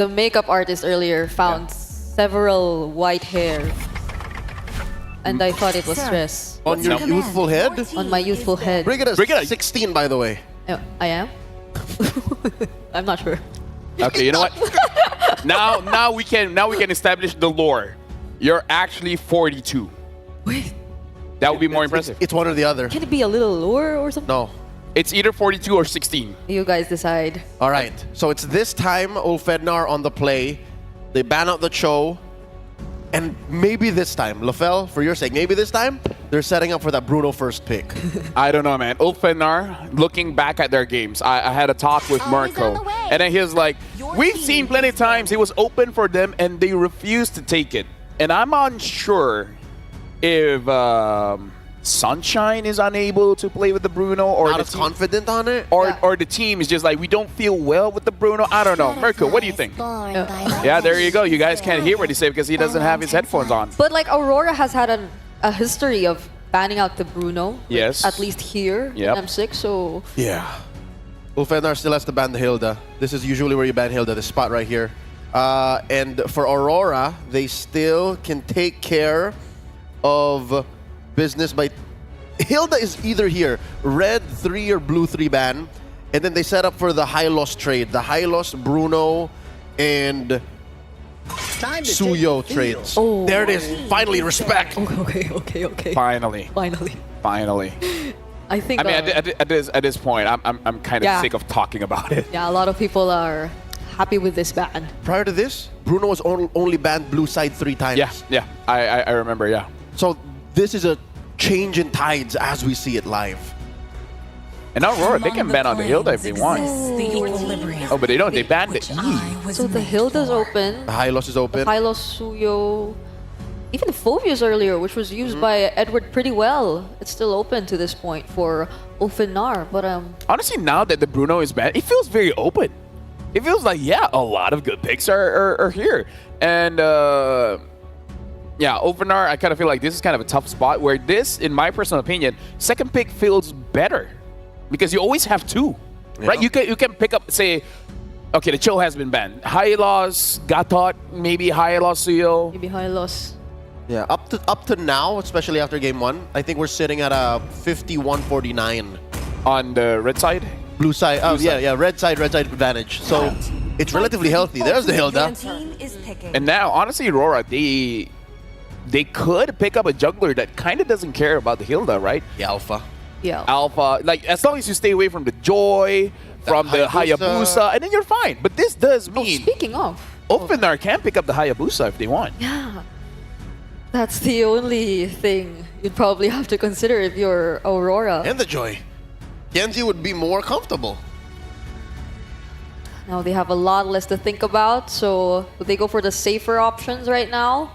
The makeup artist earlier found several white hair. And I thought it was stress. On your youthful head? On my youthful head. Brigada 16, by the way. I am? I'm not sure. Okay, you know what? now we can establish the lore. You're actually 42. Wait, That would be more impressive. It's one or the other. can it be a little lower or something? No. It's either 42 or 16. You guys decide. All right. So it's this time Ulfhednar on the play. They ban out the Cho. And maybe this time, Lafel, for your sake, maybe this time, they're setting up for that Bruno first pick. I don't know, man. Ulfhednar, looking back at their games, I had a talk with Marco. And then he was like, we've seen plenty of times it was open for them and they refused to take it. And I'm unsure if Sunshine is unable to play with the Bruno, or Not as confident on it? or the team is just like, we don't feel well with the Bruno. I don't know. Mirko, what do you think? Yeah, there you go. You guys can't hear what he said because he doesn't have his headphones on. But like Aurora has had a history of banning out the Bruno. Yes. At least here Yep. in M6, so... Yeah. Ulfhednar still has to ban the Hilda. This is usually where you ban Hilda, this spot right here. And for Aurora, they still can take care of business by... Hilda is either here, red 3 or blue 3 ban, and then they set up for the high loss trade. The high loss Bruno and Suyo trades. Oh. There it is. Finally, respect. Okay. Finally. Finally. I think... I mean, at this point, I'm kind of sick of talking about it. Yeah, a lot of people are happy with this ban. Prior to this, Bruno was only banned blue side 3 times. Yeah. I remember, yeah. So this is a change in tides as we see it live. And now Aurora, they can ban on the Hilda if they want. Oh, but they don't. They banned the E. So the Hilda's open. The high loss is open. Hylos, Suyo, even Phobius earlier, which was used by Edward pretty well. It's still open to this point for Ulfhednar, but Honestly, now that the Bruno is banned, it feels very open. It feels like, yeah, a lot of good picks are here. And yeah, Ulfhednar, I kind of feel like this is kind of a tough spot where this, in my personal opinion, second pick feels better because you always have two, right? You can pick up, say, okay, the Cho has been banned. Hylos, Gatot, maybe Hylos Suyo. maybe Hylos. Yeah, up to now, especially after game 1, I think we're sitting at a 51-49 On the red side? blue side. Oh, yeah, red side advantage. So it's relatively healthy. There's the Hilda. And now, honestly, Aurora, they could pick up a jungler that kind of doesn't care about the Hilda, right? The Alpha. Yeah. Alpha, like, as long as you stay away from the Joy, from the Hayabusa, and then you're fine. But this does mean Speaking of, Ulfhednar can pick up the Hayabusa if they want. yeah, that's the only thing you'd probably have to consider if you're Aurora. And the Joy. Genji would be more comfortable. Now they have a lot less to think about, so would they go for the safer options right now?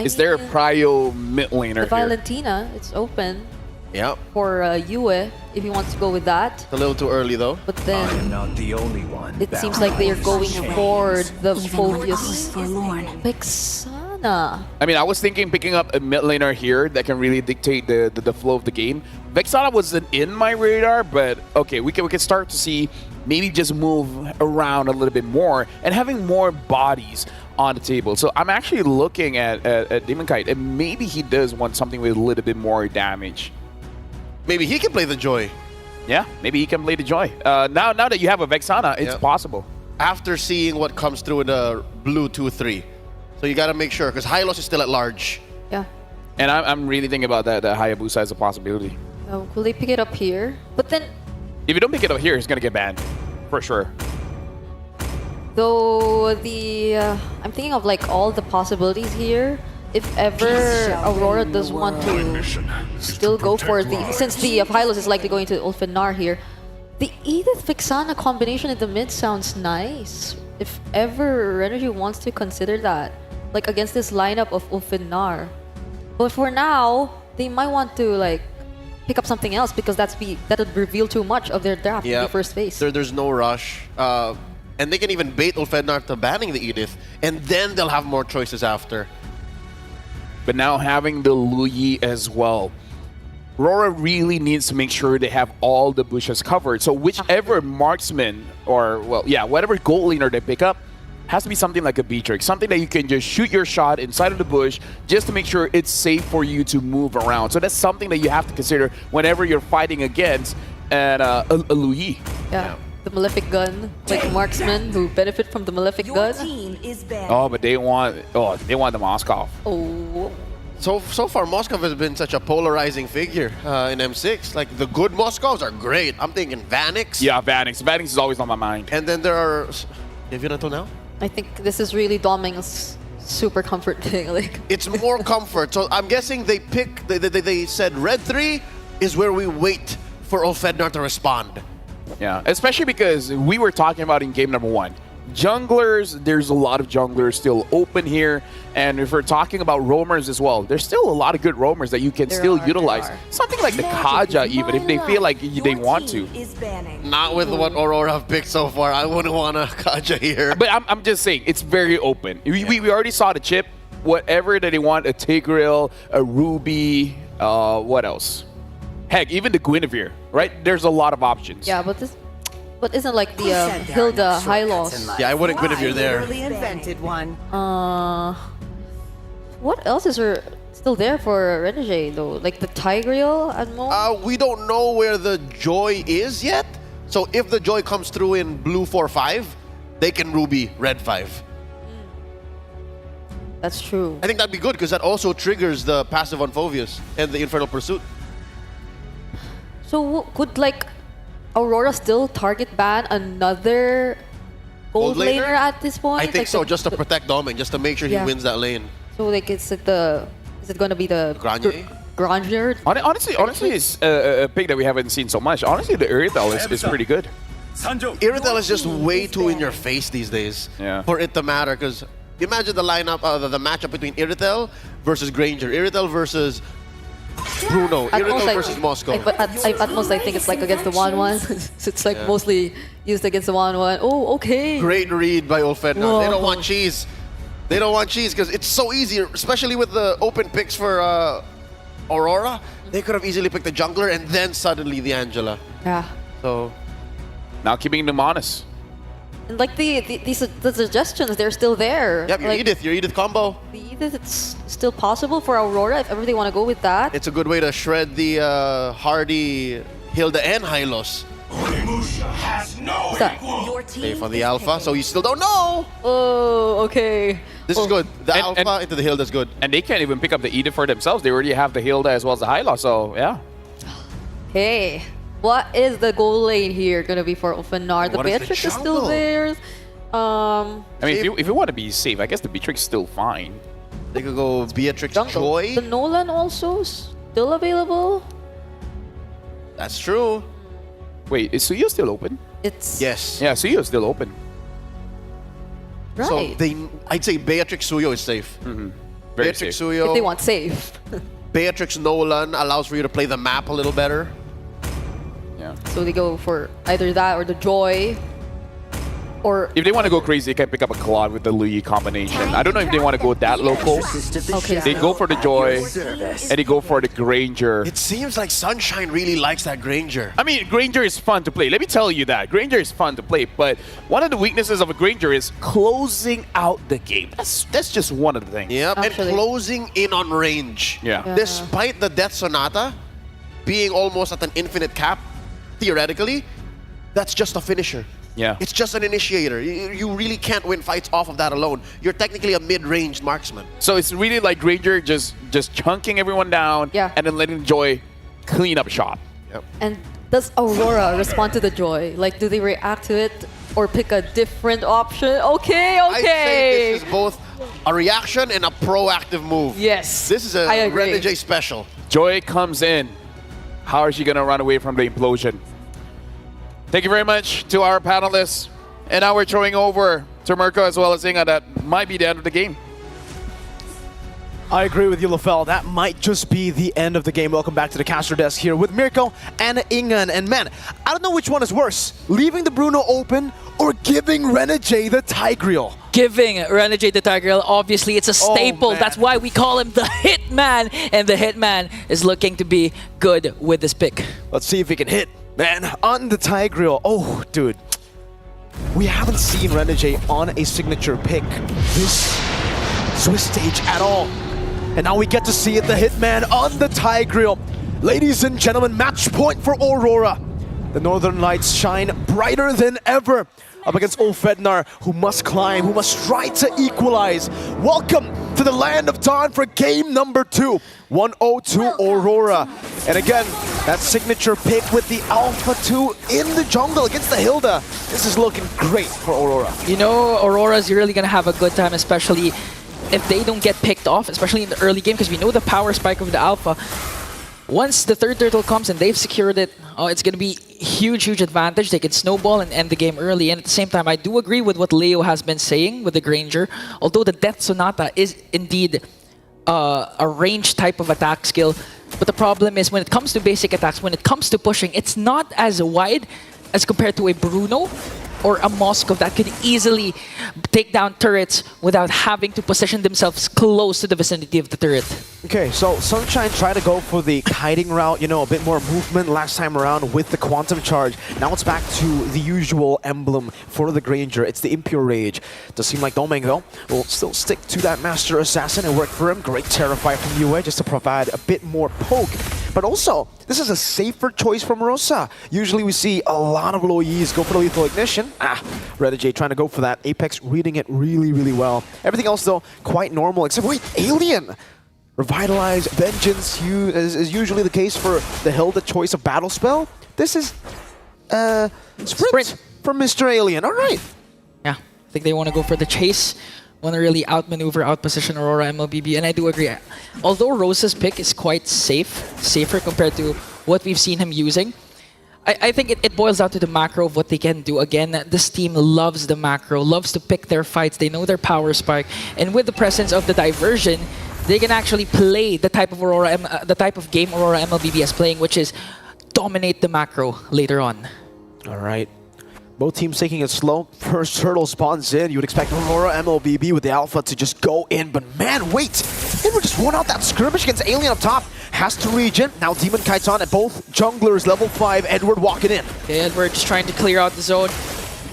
Is there a prio mid laner the here? Valentina? It's open Yeah. for Yue if he wants to go with that. A little too early, though. But I then am not the only one. it seems like they are going for the Phobius forlorn. Vexana. I mean, I was thinking picking up a mid laner here that can really dictate the flow of the game. Vexana wasn't in my radar, but okay, we can start to see maybe just move around a little bit more and having more bodies on the table. So I'm actually looking at Demon Kite, and maybe he does want something with a little bit more damage. Maybe he can play the Joy. Yeah, maybe he can play the Joy. Now that you have a Vexana, it's possible. After seeing what comes through in the blue 2-3. So you got to make sure, because Hylos is still at large. Yeah. And I'm really thinking about that Hayabusa as a possibility. Will they pick it up here? But then, If you don't pick it up here, he's going to get banned. For sure. though, I'm thinking of like all the possibilities here. If ever Aurora does want to still go for since the Hylos is likely going to Ulfhednar here, the Edith Vexana combination in the mid sounds nice. If ever Energy wants to consider that, like against this lineup of Ulfhednar. But for now, they might want to like pick up something else because that would reveal too much of their draft in the first phase. There's no rush. And they can even bait Ulfhednar to banning the Edith, and then they'll have more choices after. But now having the Luyi as well. RORA really needs to make sure they have all the bushes covered. So whichever marksman or, well, yeah, whatever gold laner they pick up has to be something like a Beatrix, something that you can just shoot your shot inside of the bush just to make sure it's safe for you to move around. So that's something that you have to consider whenever you're fighting against a Louis. Yeah. The Malefic gun, like marksmen who benefit from the Malefic gun. Oh, but they want the Moskov. Oh. So far, Moskov has been such a polarizing figure in M6. Like, the good Moskovs are great. I'm thinking Vanix. Yeah, Vanix. Vanix is always on my mind. And then there are... Have you not now? I think this is really Doming's super comfort thing. Like, It's more comfort. So I'm guessing they said red 3 is where we wait for Ulfhednar to respond. Yeah, especially because we were talking about in game number 1. Junglers, there's a lot of junglers still open here. And if we're talking about roamers as well, there's still a lot of good roamers that you can still utilize. Something like the Kaja even, if they feel like they want to. Not with what Aurora have picked so far. I wouldn't want a Kaja here. But I'm just saying, it's very open. We already saw the chip. Whatever that they want, a Tigreal, a Ruby, what else? Heck, even the Guinevere, right? There's a lot of options. yeah, but isn't like the Hilda high loss? Yeah, I wouldn't Guinevere there. Invented one. What else is still there for Renegade though? Like the Tigreal and more? We don't know where the Joy is yet. So if the Joy comes through in blue 4-5, they can Ruby red 5. That's true. I think that'd be good because that also triggers the passive on Phoveus and the Infernal Pursuit. So could like Aurora still target ban another gold Gold laner? laner at this point? I think like so, just to protect Doming, just to make sure he Yeah. wins that lane. So like is it going to be the Granier? Granier? Honestly, it's a pick that we haven't seen so much. Honestly, the Irithel is pretty good. Irithel is just way too in your face these days for it to matter. Because imagine the lineup, the matchup between Irithel versus Granger, Irithel versus Bruno, At most, Irithel versus Moscow. But at most, I think it's like against the 1-1. So it's like mostly used against the 1-1. Oh, okay. Great read by Ulfhednar. Whoa. They don't want cheese. They don't want cheese because it's so easy, especially with the open picks for Aurora. They could have easily picked the jungler and then suddenly the Angela. Yeah. So Now keeping them honest. And like the suggestions, they're still there. yep, like, your Edith combo. The Edith, it's still possible for Aurora if ever they want to go with that. It's a good way to shred the Hardy, Hilda, and Hylos. What's that? Safe on the Alpha, so you still don't know. Oh, okay. This is good. The And- Alpha into the Hilda's good. And they can't even pick up the Edith for themselves. They already have the Hilda as well as the Hyla, so yeah. Hey, what is the goal lane here gonna be for Ulfhednar? The What is the Beatrix is jungle? still there. I mean, if you want to be safe, I guess the Beatrix is still fine. They could go Beatrix Jungle. Joy. The Nolan also still available. That's true. Wait, is Suyo still open? It's Yes. Yeah, Suyo's still open. right. So I'd say Beatrix Suyo is safe. Very Beatrix safe. Suyo. if they want safe. Beatrix Nolan allows for you to play the map a little better. Yeah. So they go for either that or the Joy. Or If they want to go crazy, they can pick up a Claude with the Louis combination. I don't know if they want to go that local. okay, They go for the Joy, and they go for the Granger. It seems like Sunshine really likes that Granger. I mean, Granger is fun to play. Let me tell you that. Granger is fun to play, but one of the weaknesses of a Granger is closing out the game. That's just one of the things. Yep, Actually. and closing in on range. Yeah. Despite the Death Sonata being almost at an infinite cap, theoretically, that's just a finisher. Yeah. It's just an initiator. You really can't win fights off of that alone. You're technically a mid-ranged marksman. So it's really like Granger just chunking everyone down and then letting Joy clean up shop. Yep. and does Aurora respond to the Joy? Like, do they react to it or pick a different option? Okay, I'd say okay. this is both a reaction and a proactive move. Yes. This is a I agree. Renegade special. Joy comes in. How is she going to run away from the implosion? Thank you very much to our panelists. And now we're throwing over to Mirko as well as Inga. That might be the end of the game. I agree with you, Lafell. That might just be the end of the game. Welcome back to the caster desk here with Mirko and Ingan. And man, I don't know which one is worse, leaving the Bruno open or giving Renegade the Tigreal. giving Renegade the Tiger. Obviously, it's a staple. man. That's why we call him the Hitman. And the Hitman is looking to be good with this pick. Let's see if he can hit, man, on the Tigreal. Oh, dude. We haven't seen Renegade on a signature pick this Swiss stage at all. And now we get to see it, the Hitman on the Tigreal. Ladies and gentlemen, match point for Aurora. The Northern Lights shine brighter than ever up against Ulfhednar, who must climb, who must try to equalize. Welcome to the Land of Dawn for game number 2. 1-0 to Aurora. And again, that signature pick with the Alpha 2 in the jungle against the Hilda. This is looking great for Aurora. You know, Aurora's really going to have a good time, especially if they don't get picked off, especially in the early game, because we know the power spike of the Alpha. Once the third turtle comes and they've secured it, it's going to be huge advantage. They can snowball and end the game early. And at the same time, I do agree with what Leo has been saying with the Granger. Although the Death Sonata is indeed a range type of attack skill. But the problem is when it comes to basic attacks, when it comes to pushing, it's not as wide as compared to a Bruno or a Moskov that could easily take down turrets without having to position themselves close to the vicinity of the turret. Okay, so Sunshine tried to go for the kiting route, you know, a bit more movement last time around with the Quantum Charge. Now it's back to the usual emblem for the Granger. It's the Impure Rage. Does seem like Domeng, though, will still stick to that Master Assassin and work for him. Great Terrify from Yue just to provide a bit more poke. But also, this is a safer choice from Rosa. Usually we see a lot of low Yis go for the Lethal Ignition. Renegade trying to go for that. Apex reading it really well. Everything else, though, quite normal, except, wait, Alien! Revitalize, Vengeance is usually the case for the Hilda choice of battle spell. This is Sprint from Mr. Alien. All right. Yeah, I think they want to go for the chase. Want to really outmaneuver, outposition Aurora MLBB, and I do agree. Although Rosa's pick is quite safer compared to what we've seen him using, I think it boils down to the macro of what they can do. Again, this team loves the macro, loves to pick their fights. They know their power spike, and with the presence of the diversion, they can actually play the type of the type of game Aurora MLBB is playing, which is dominate the macro later on. All right. Both teams taking it slow. First turtle spawns in. You would expect Aurora MLBB with the Alpha to just go in, but man, wait! Edward just won out that skirmish against Alien up top. Has to regen. Now Demon Kite's on at both junglers, level 5. Edward walking in. Okay, Edward just trying to clear out the zone.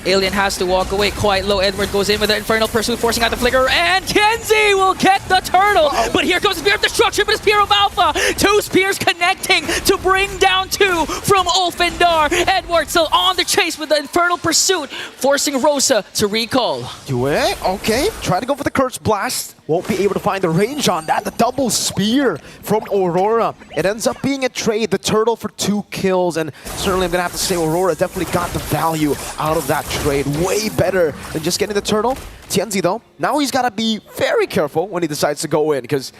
Alien has to walk away quite low. Edward goes in with the Infernal Pursuit, forcing out the Flicker, and Kenzie will get the turtle! But here comes the Spear of Destruction, but a Spear of Alpha! 2 spears connecting to bring down 2 from Ulfhednar. Edward still on the chase with the Infernal Pursuit, forcing Rosa to recall. Do it. Okay. Try to go for the Curse Blast. Won't be able to find the range on that. The double spear from Aurora. It ends up being a trade. The turtle for 2 kills. And certainly I'm going to have to say Aurora definitely got the value out of that trade. Way better than just getting the turtle. Tianzi, though, now he's got to be very careful when he decides to go in. Because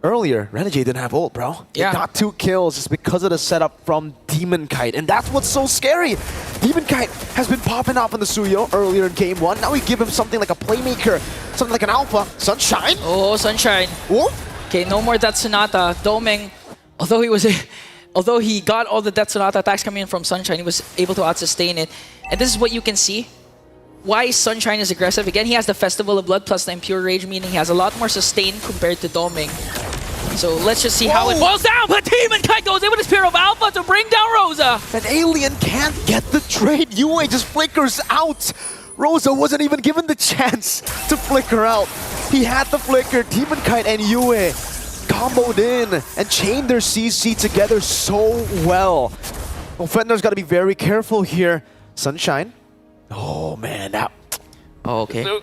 earlier, Renegade didn't have ult, bro. Yeah. They got 2 kills just because of the setup from Demon Kite. And that's what's so scary. Demon Kite has been popping off on the Suyo earlier in game 1. Now we give him something like a playmaker, something like an Alpha. Sunshine. Oh, Sunshine. Whoop. Okay, no more Death Sonata. Domeng, although he got all the Death Sonata attacks coming in from Sunshine, he was able to out-sustain it. And this is what you can see. Why Sunshine is aggressive. Again, he has the Festival of Blood plus the Impure Rage, meaning he has a lot more sustain compared to Domeng. So let's just see how it boils down. But Demon Kite goes in with the Spear of Alpha to bring down Rosa. That Alien can't get the trade. Yue just flickers out. Rosa wasn't even given the chance to flicker out. He had the flicker. Demon Kite and Yue comboed in and chained their CC together so well. Ulfhednar's got to be very careful here. Sunshine. Oh, man. Now. Oh, okay. No.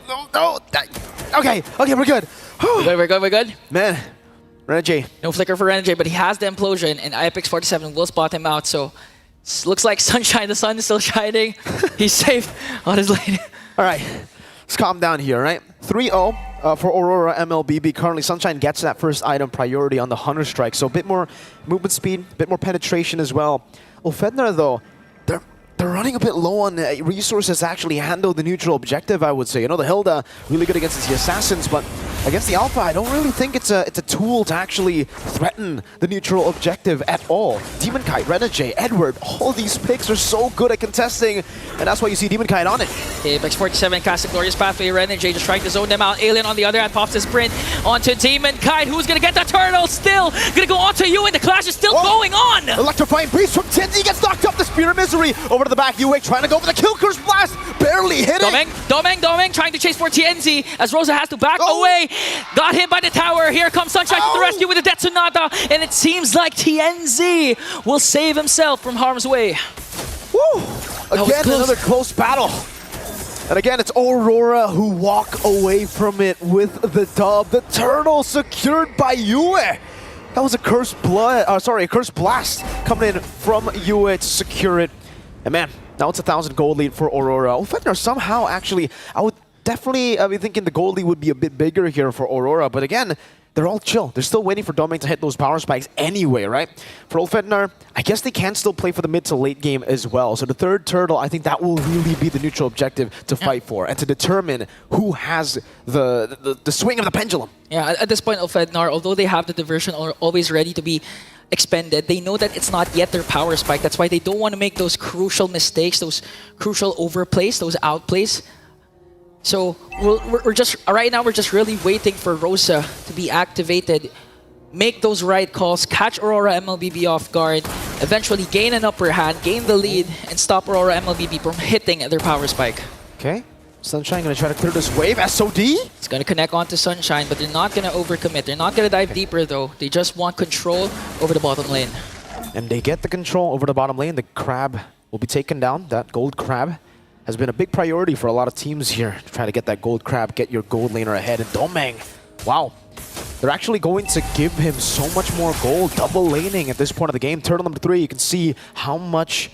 Okay, we're good. We're good. Man, Renegade. No flicker for Renegade, but he has the implosion, and Apex 47 will spot him out. So looks like Sunshine, the sun is still shining. He's safe on his lane. All right, let's calm down here, right? 3-0 for Aurora MLBB. Currently, Sunshine gets that first item priority on the Hunter Strike, so a bit more movement speed, a bit more penetration as well. Ulfhednar, though, they're running a bit low on resources to actually handle the neutral objective, I would say. You know, the Hilda really good against the Assassins, but Against the Alpha, I don't really think it's a tool to actually threaten the neutral objective at all. Demon Kite, Renegade, Edward, all these picks are so good at contesting, and that's why you see Demon Kite on it. Apex 47 casts a glorious pathway. Renegade just trying to zone them out. Alien on the other hand pops his sprint onto Demon Kite. Who's gonna get the turtle? Still gonna go onto you, and the clash is still going on. Electrifying Breeze from TNT gets knocked up. The Spear of Misery over to the back. UA trying to go for the Kill Curse Blast, barely hitting. Domeng trying to chase for TNZ as Rosa has to back away. Got hit by the tower. Here comes Sunshine to the rescue with the Death Sonata, and it seems like TNZ will save himself from harm's way. Woo! Again, another close battle. And again, it's Aurora who walk away from it with the dub. The turtle secured by Yue. That was a cursed blast coming in from Yue to secure it. And man, now it's 1,000 gold lead for Aurora. Ulfhednar somehow actually, I would definitely be thinking the gold lead would be a bit bigger here for Aurora. But again, they're all chill. They're still waiting for Domeng to hit those power spikes anyway, right? For Ulfhednar, I guess they can still play for the mid to late game as well. So the third turtle, I think that will really be the neutral objective to fight for and to determine who has the swing of the pendulum. Yeah, at this point, Ulfhednar, although they have the diversion always ready to be expended, they know that it's not yet their power spike. That's why they don't want to make those crucial mistakes, those crucial overplays, those outplays. So we're just right now we're just really waiting for Rosa to be activated, make those right calls, catch Aurora MLBB off guard, eventually gain an upper hand, gain the lead, and stop Aurora MLBB from hitting their power spike. Okay, Sunshine gonna try to clear this wave. SOD? It's gonna connect onto Sunshine, but they're not gonna overcommit. They're not gonna dive deeper though. They just want control over the bottom lane. And they get the control over the bottom lane. The crab will be taken down. That gold crab has been a big priority for a lot of teams here to try to get that gold crab, get your gold laner ahead. And Domeng, wow, they're actually going to give him so much more gold, double laning at this point of the game. Turtle number 3, you can see how much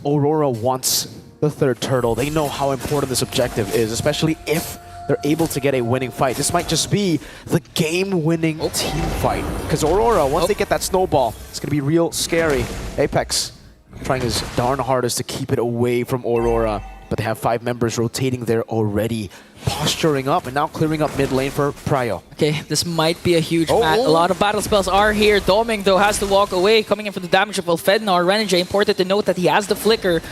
Aurora wants the third turtle. They know how important this objective is, especially if they're able to get a winning fight. This might just be the game-winning team fight. Because Aurora, once they get that snowball, it's going to be real scary. Apex trying his darn hardest to keep it away from Aurora. But they have 5 members rotating there already, posturing up and now clearing up mid lane for Pryo. Okay, this might be a huge match. A lot of battle spells are here. Domeng, though, has to walk away, coming in for the damage of Ulfhednar. Renegade, important to note that he has the flicker,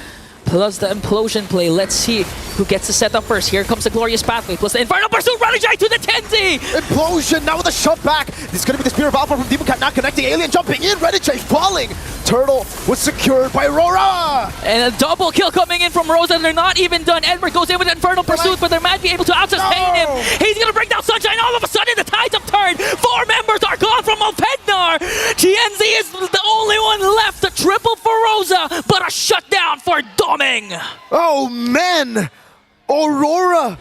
plus the implosion play. Let's see who gets the setup first. Here comes the glorious pathway, plus the Infernal Pursuit. Renegade to the 10Z! Implosion, now with a shove back. This is going to be the Spear of Alpha from Demon Cat, not connecting. Alien jumping in, Renegade falling. Turtle was secured by Aurora! And a double kill coming in from Rosa, and they're not even done. Edward goes in with Infernal Pursuit, but they might be able to out-sustain him. He's gonna bring down Sunshine. All of a sudden, the tides have turned. 4 members are gone from Ulfhednar. TNZ is the only one left. A triple for Rosa, but a shutdown for Domeng. Oh man! Aurora!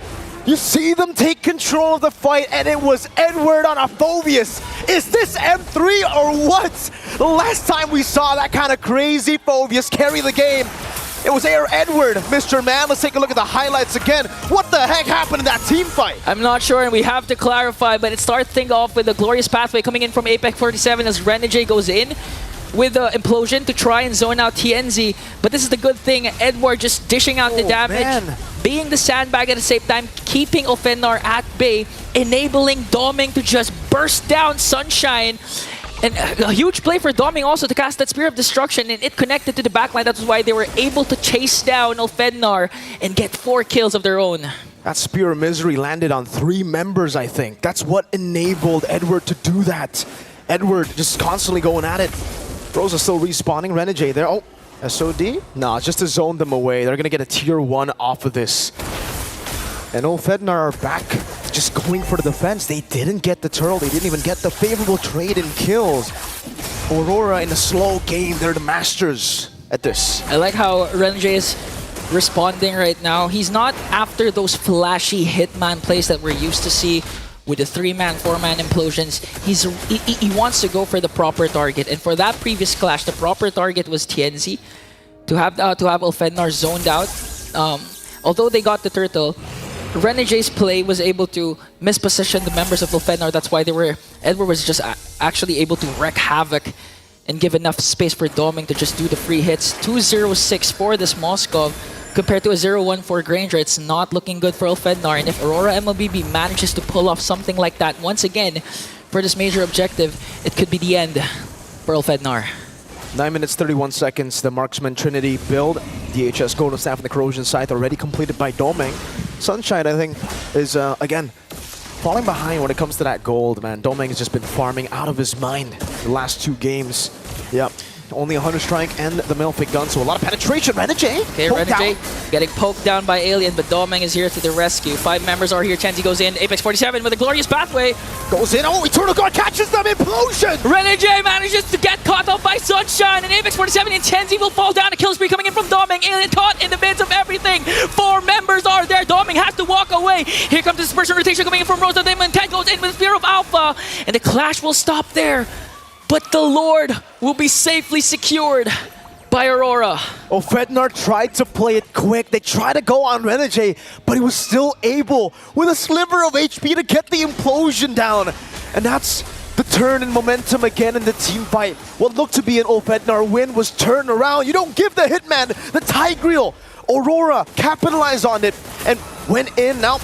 You see them take control of the fight, and it was Edward on a Phobius. Is this M3 or what? The last time we saw that kind of crazy Phobius carry the game, it was Edward, Mr. Man. Let's take a look at the highlights again. What the heck happened in that team fight? I'm not sure, and we have to clarify, but it starts things off with the glorious pathway coming in from Apex 47 as Renegade goes in with the implosion to try and zone out TNZ. But this is the good thing, Edward just dishing out the damage, being the sandbag at the same time, keeping Ulfhednar at bay, enabling Domeng to just burst down Sunshine. And a huge play for Domeng also to cast that Spear of Destruction, and it connected to the backline. That's why they were able to chase down Ulfhednar and get 4 kills of their own. That Spear of Misery landed on 3 members, I think. That's what enabled Edward to do that. Edward just constantly going at it. Rosa still respawning. Renegade there. Oh, SOD? No, it's just to zone them away. They're going to get a tier 1 off of this. And Ulfhednar are back, just going for the defense. They didn't get the turtle. They didn't even get the favorable trade in kills. Aurora in a slow game. They're the masters at this. I like how Renegade is responding right now. He's not after those flashy hitman plays that we're used to see with the 3-man, 4-man implosions. He wants to go for the proper target, and for that previous clash, the proper target was TNZ. To have Ulfhednar zoned out, although they got the turtle, Renegade's play was able to misposition the members of Ulfhednar. That's why Edward was just actually able to wreak havoc and give enough space for Domeng to just do the free hits. 2-0-6 for this Moskov. compared to a 0-1 for Granger. It's not looking good for Ulfhednar, and if Aurora MLBB manages to pull off something like that once again for this major objective, it could be the end for Ulfhednar. 9 minutes, 31 seconds. The Marksman Trinity build. DHS Golden Staff and the Corrosion Scythe already completed by Domeng. Sunshine, I think, is, again, falling behind when it comes to that gold, man. Domeng has just been farming out of his mind the last 2 games. Yep. Only a Hunter Strike and the Melfic gun, so a lot of penetration. Renegade! Okay, Renegade getting poked down by Alien, but Domeng is here to the rescue. 5 members are here. Chenzi goes in. Apex 47 with a glorious pathway. Goes in. Oh, Eternal God catches them! Implosion! Renegade manages to get caught up by Sunshine, and Apex 47 and Chenzi will fall down. A kill spree coming in from Domeng. Alien caught in the midst of everything. 4 members are there. Domeng has to walk away. Here comes the dispersion rotation coming in from Rosa. Demon 10 goes in with Spear of Alpha, and the clash will stop there. But the Lord will be safely secured by Aurora. Ulfhednar tried to play it quick. They tried to go on Renegade, but he was still able, with a sliver of HP, to get the implosion down. And that's the turn in momentum again in the team fight. What looked to be an Ulfhednar win was turned around. You don't give the Hitman the Tigreal. Aurora capitalized on it and went in. Now,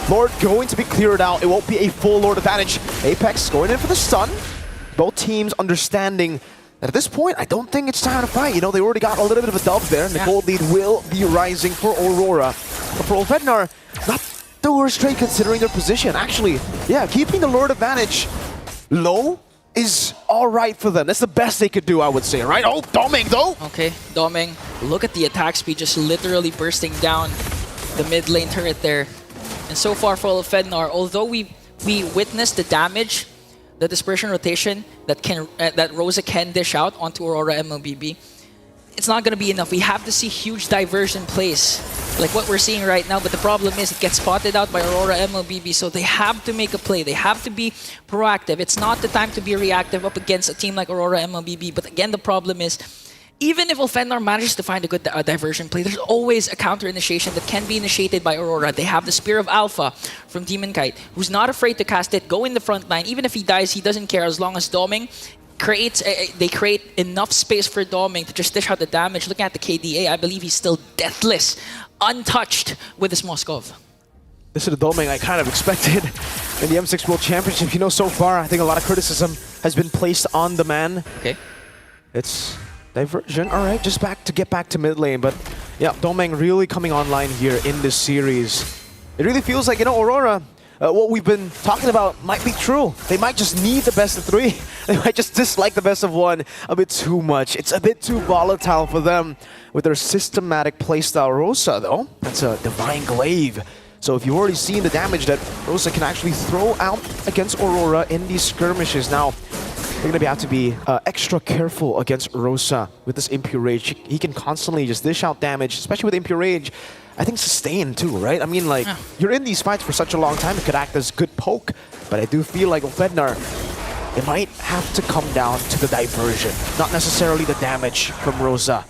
Lord going to be cleared out. It won't be a full Lord advantage. Apex going in for the stun. Both teams understanding that at this point, I don't think it's time to fight. You know, they already got a little bit of a dub there, and the gold lead will be rising for Aurora. But for Ulfhednar, not the worst trade considering their position. Actually, yeah, keeping the Lord advantage low is all right for them. That's the best they could do, I would say, right? Oh, Domeng, though! Okay, Domeng, look at the attack speed just literally bursting down the mid lane turret there. And so far for Ulfhednar, although we witnessed the damage, the dispersion rotation that Rosa can dish out onto Aurora MLBB, it's not going to be enough. We have to see huge diversion plays like what we're seeing right now, but the problem is it gets spotted out by Aurora MLBB, so they have to make a play. They have to be proactive. It's not the time to be reactive up against a team like Aurora MLBB, but again, the problem is even if Ulfhednar manages to find a good diversion play, there's always a counter initiation that can be initiated by Aurora. They have the Spear of Alpha from Demon Kite, who's not afraid to cast it, go in the front line. Even if he dies, he doesn't care as long as Domeng creates, they create enough space for Domeng to just dish out the damage. Looking at the KDA, I believe he's still deathless, untouched with his Moskov. This is the Domeng I kind of expected in the M6 World Championship. You know, so far, I think a lot of criticism has been placed on the man. Okay. It's diversion, all right, just get back to mid lane. But yeah, Domeng really coming online here in this series. It really feels like, you know, Aurora, what we've been talking about might be true. They might just need the best of 3. They might just dislike the best of 1 a bit too much. It's a bit too volatile for them with their systematic playstyle. Rosa, though, that's a Divine Glaive. So if you've already seen the damage that Rosa can actually throw out against Aurora in these skirmishes, now they're going to have to be extra careful against Rosa with this Impure Rage. He can constantly just dish out damage, especially with Impure Rage. I think sustain too, right? I mean, like, you're in these fights for such a long time, it could act as good poke. But I do feel like Ulfhednar, it might have to come down to the diversion, not necessarily the damage from Rosa.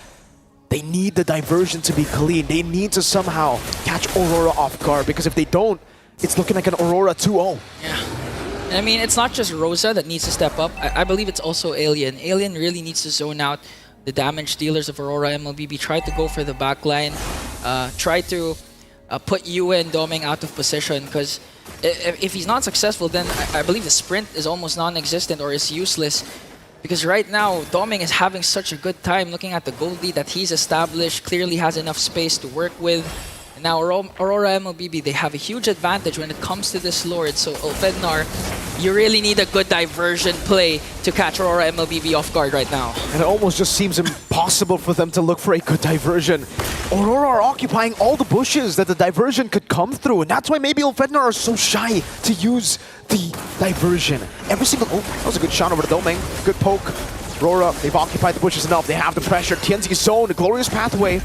They need the diversion to be clean. They need to somehow catch Aurora off guard, because if they don't, it's looking like an Aurora 2-0. Yeah. I mean, it's not just Rosa that needs to step up. I believe it's also Alien. Alien really needs to zone out the damage dealers of Aurora MLBB. Try to go for the backline. Try to put Yue and Domeng out of position, because if he's not successful, then I believe the sprint is almost non-existent or is useless. Because right now, Domeng is having such a good time looking at the gold lead that he's established, clearly has enough space to work with. And now Aurora MLBB, they have a huge advantage when it comes to this Lord. So Ulfhednar, you really need a good diversion play to catch Aurora MLBB off guard right now. And it almost just seems impossible for them to look for a good diversion. Aurora are occupying all the bushes that the diversion could come through, and that's why maybe Ulfhednar are so shy to use the diversion. Every single... Oh, that was a good shot over the Domeng. Good poke. Aurora, they've occupied the bushes enough. They have the pressure. TNZ's zone, the glorious pathway.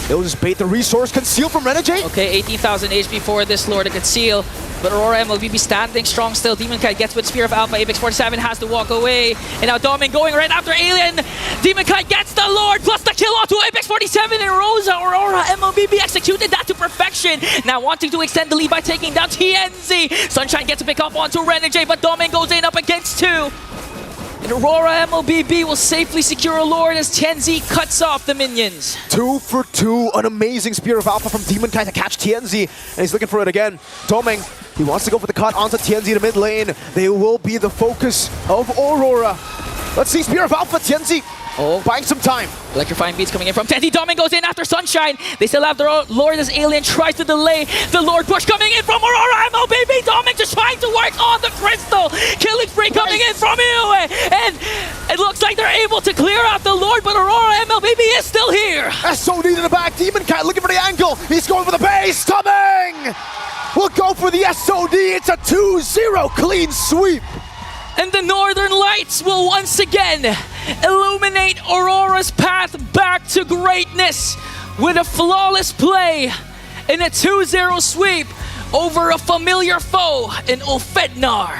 They'll just bait the resource. Conceal from Renegade. Okay, 18,000 HP for this Lord to conceal. But Aurora MLBB standing strong still. Demon Kite gets with Spear of Alpha. Apex 47 has to walk away. And now Domeng going right after Alien. Demon Kite gets the Lord plus the kill onto Apex 47 and Rosa. Aurora MLBB executed that to perfection. Now wanting to extend the lead by taking down TNZ. Sunshine gets to pick up onto Renegade, but Domeng goes in up against 2. And Aurora MLBB will safely secure a Lord as TNZ cuts off the minions. 2 for 2, an amazing Spear of Alpha from Demon Kai to catch TNZ, and he's looking for it again. Doming, he wants to go for the cut onto TNZ to mid lane. They will be the focus of Aurora. Let's see Spear of Alpha, TNZ. Oh, Buying some time. electrifying beats coming in from TNZ. Doming goes in after Sunshine. They still have their Lord as Alien tries to delay the Lord push coming in from Aurora MLBB. Doming just trying to work on the crystal. Killing spree coming in from Ioe. And it looks like they're able to clear out the Lord, but Aurora MLBB is still here. SOD to the back. Demon Cat looking for the angle. He's going for the base. Coming! We'll go for the SOD. It's a 2-0 clean sweep. And the Northern Lights will once again illuminate Aurora's path back to greatness with a flawless play in a 2-0 sweep over a familiar foe in Ulfhednar.